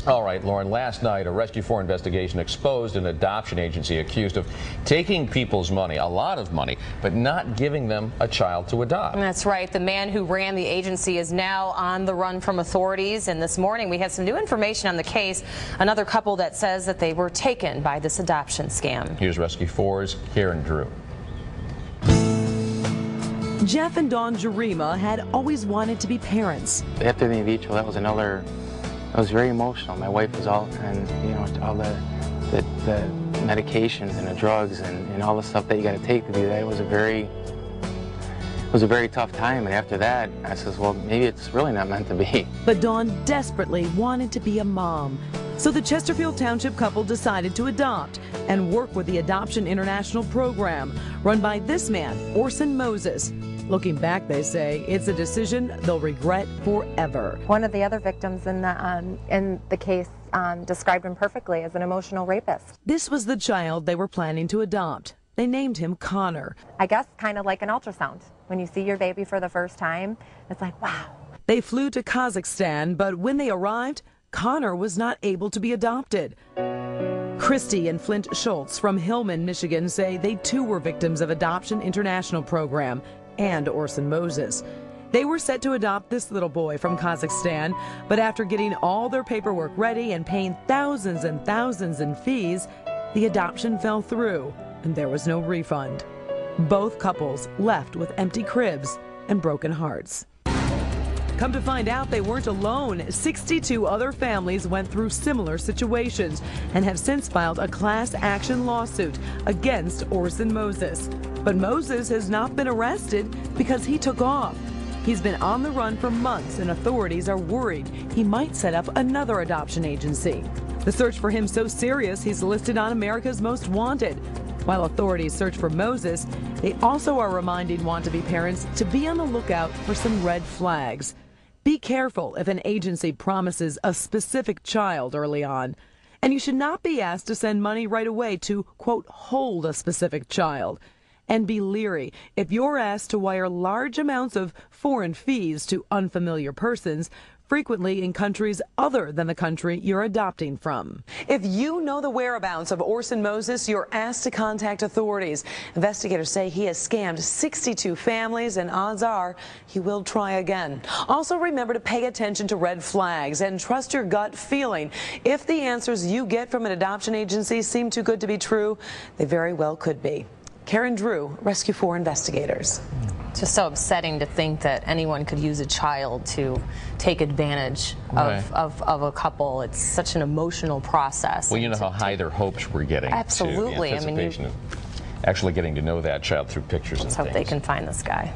All right, Lauren, last night a Rescue 4 investigation exposed an adoption agency accused of taking people's money, a lot of money, but not giving them a child to adopt. That's right. The man who ran the agency is now on the run from authorities, and this morning we have some new information on the case. Another couple that says that they were taken by this adoption scam. Here's Rescue 4's Karen Drew. Jeff and Dawn Jarima had always wanted to be parents. After the in vitro, that was very emotional. My wife was all, and all the medications and the drugs and all the stuff that you got to take to do that. It was a very tough time. And after that, I says, well, maybe it's really not meant to be. But Dawn desperately wanted to be a mom. So the Chesterfield Township couple decided to adopt and work with the Adoption International program run by this man, Orson Mozes. Looking back, they say, it's a decision they'll regret forever. One of the other victims in the case described him perfectly as an emotional rapist. This was the child they were planning to adopt. They named him Connor. I guess kind of like an ultrasound. When you see your baby for the first time, it's like, wow. They flew to Kazakhstan, but when they arrived, Connor was not able to be adopted. Christy and Flint Schultze from Hillman, Michigan say they too were victims of Adoption International program and Orson Mozes. They were set to adopt this little boy from Kazakhstan, but after getting all their paperwork ready and paying thousands and thousands in fees, the adoption fell through and there was no refund. Both couples left with empty cribs and broken hearts. Come to find out, they weren't alone. 62 other families went through similar situations and have since filed a class action lawsuit against Orson Mozes. But Mozes has not been arrested because he took off. He's been on the run for months, and authorities are worried he might set up another adoption agency. The search for him so serious, he's listed on America's Most Wanted. While authorities search for Mozes, they also are reminding want-to-be parents to be on the lookout for some red flags. Be careful if an agency promises a specific child early on. And you should not be asked to send money right away to, quote, hold a specific child. And be leery if you're asked to wire large amounts of foreign fees to unfamiliar persons, frequently in countries other than the country you're adopting from. If you know the whereabouts of Orson Mozes, you're asked to contact authorities. Investigators say he has scammed 62 families, and odds are he will try again. Also, remember to pay attention to red flags and trust your gut feeling. If the answers you get from an adoption agency seem too good to be true, they very well could be. Karen Drew, Rescue 4 investigators. It's just so upsetting to think that anyone could use a child to take advantage of a couple. It's such an emotional process. Well, you know how high their hopes were getting. Absolutely. To the anticipation of actually getting to know that child through pictures and things. Let's hope they can find this guy.